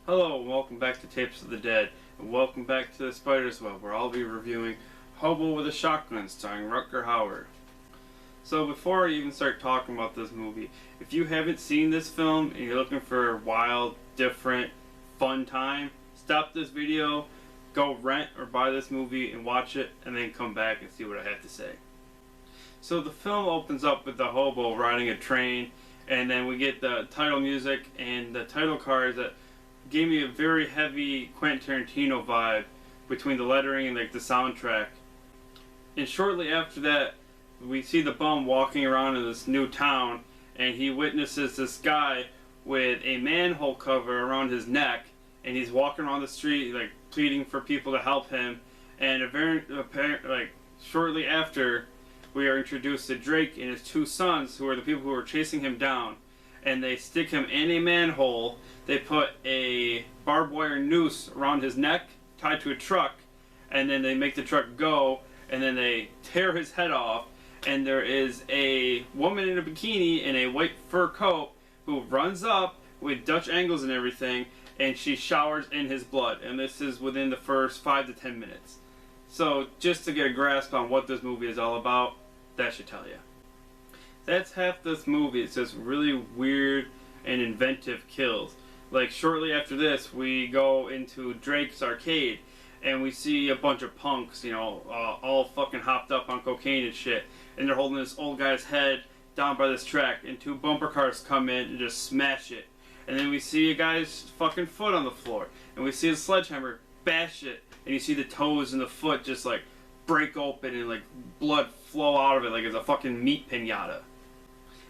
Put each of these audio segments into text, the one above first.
Hello and welcome back to Tapes of the Dead, and welcome back to the Spider's Web, where I'll be reviewing Hobo with a Shotgun starring Rutger Hauer. So before I even start talking about this movie, if you haven't seen this film and you're looking for a wild, different, fun time, stop this video, go rent or buy this movie and watch it, and then come back and see what I have to say. So the film opens up with the hobo riding a train, and then we get the title music and the title cards that gave me a very heavy Quentin Tarantino vibe between the lettering and like the soundtrack. And shortly after that, we see the bum walking around in this new town, and he witnesses this guy with a manhole cover around his neck, and he's walking around the street like pleading for people to help him. And shortly after, we are introduced to Drake and his two sons, who are the people who are chasing him down. And they stick him in a manhole. They put a barbed wire noose around his neck, tied to a truck, and then they make the truck go, and then they tear his head off. And there is a woman in a bikini in a white fur coat who runs up with Dutch angles and everything, and she showers in his blood. And this is within the first 5 to 10 minutes. So just to get a grasp on what this movie is all about, that should tell you. That's half this movie. It's just really weird and inventive kills. Like shortly after this, we go into Drake's arcade, and we see a bunch of punks, all fucking hopped up on cocaine and shit, and they're holding this old guy's head down by this track, and two bumper cars come in and just smash it. And then we see a guy's fucking foot on the floor, and we see a sledgehammer bash it, and you see the toes and the foot just like break open and like blood flow out of it like it's a fucking meat pinata.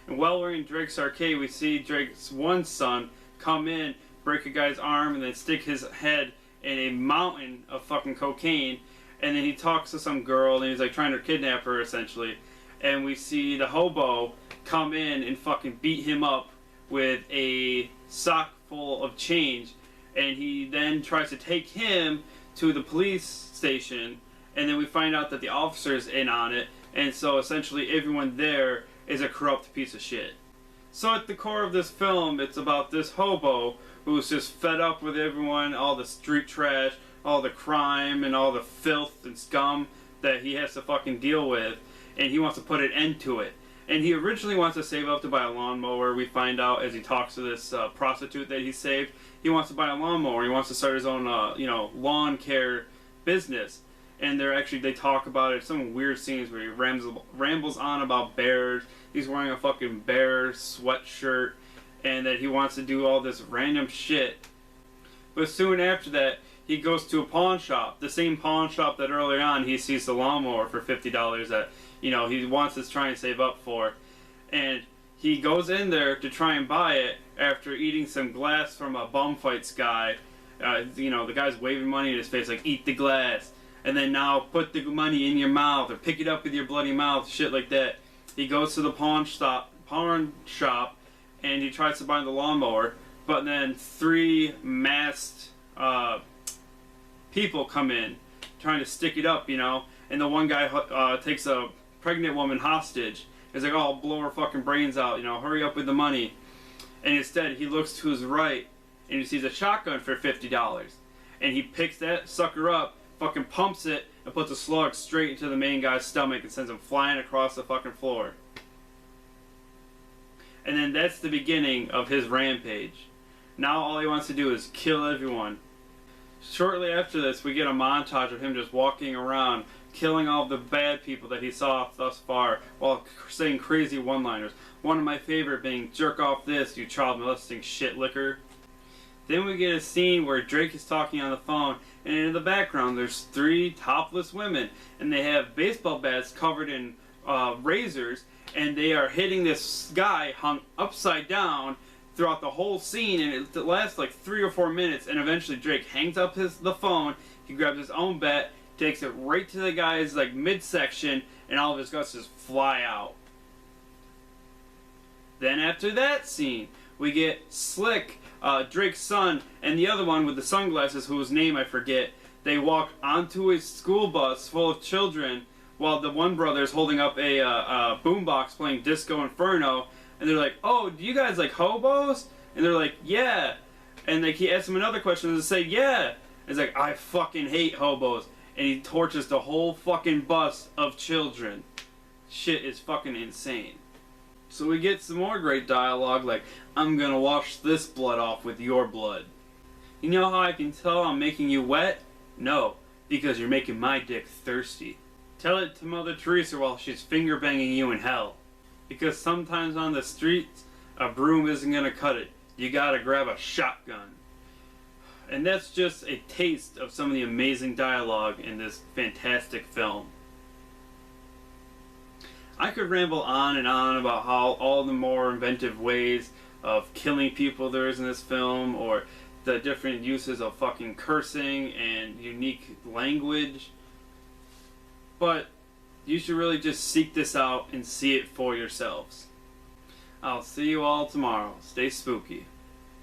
And while we're in Drake's arcade, we see Drake's one son come in, break a guy's arm, and then stick his head in a mountain of fucking cocaine. And then he talks to some girl, and he's like trying to kidnap her essentially. And we see the hobo come in and fucking beat him up with a sock full of change. And he then tries to take him to the police station. And then we find out that the officer's in on it. And so essentially everyone there is a corrupt piece of shit. So at the core of this film, it's about this hobo who's just fed up with everyone, all the street trash, all the crime, and all the filth and scum that he has to fucking deal with, and he wants to put an end to it. And he originally wants to save up to buy a lawnmower. We find out as he talks to this prostitute that he saved, he wants to buy a lawnmower. He wants to start his own, lawn care business. And they talk about it, some weird scenes where he rambles on about bears. He's wearing a fucking bear sweatshirt, and that he wants to do all this random shit. But soon after that, he goes to a pawn shop, the same pawn shop that earlier on he sees the lawnmower for $50 that, he wants to try and save up for. And he goes in there to try and buy it after eating some glass from a bum fights guy. The guy's waving money in his face like, eat the glass. And then now put the money in your mouth or pick it up with your bloody mouth, shit like that. He goes to the pawn shop, and he tries to buy the lawnmower, but then 3 masked people come in trying to stick it up, and the one guy takes a pregnant woman hostage. He's like, oh, I'll blow her fucking brains out, hurry up with the money. And instead he looks to his right and he sees a shotgun for $50, and he picks that sucker up, fucking pumps it, and puts a slug straight into the main guy's stomach and sends him flying across the fucking floor. And then that's the beginning of his rampage. Now all he wants to do is kill everyone. Shortly after this, we get a montage of him just walking around, killing all the bad people that he saw thus far, while saying crazy one-liners. One of my favorite being, jerk off this, you child molesting shit licker. Then we get a scene where Drake is talking on the phone, and in the background there's 3 topless women, and they have baseball bats covered in razors, and they are hitting this guy hung upside down throughout the whole scene, and it lasts like 3 or 4 minutes, and eventually Drake hangs up the phone, he grabs his own bat, takes it right to the guy's like midsection, and all of his guts just fly out. Then after that scene, we get Slick, Drake's son, and the other one with the sunglasses, whose name I forget. They walk onto a school bus full of children, while the one brother is holding up a boombox playing Disco Inferno, and they're like, oh, do you guys like hobos? And they're like, yeah. And like he asks him another question and say, yeah. And he's like, I fucking hate hobos. And he tortures the whole fucking bus of children. Shit is fucking insane. So we get some more great dialogue like, I'm gonna wash this blood off with your blood. You know how I can tell I'm making you wet? No, because you're making my dick thirsty. Tell it to Mother Teresa while she's finger banging you in hell. Because sometimes on the streets, a broom isn't gonna cut it. You gotta grab a shotgun. And that's just a taste of some of the amazing dialogue in this fantastic film. I could ramble on and on about how all the more inventive ways of killing people there is in this film, or the different uses of fucking cursing and unique language. But you should really just seek this out and see it for yourselves. I'll see you all tomorrow. Stay spooky.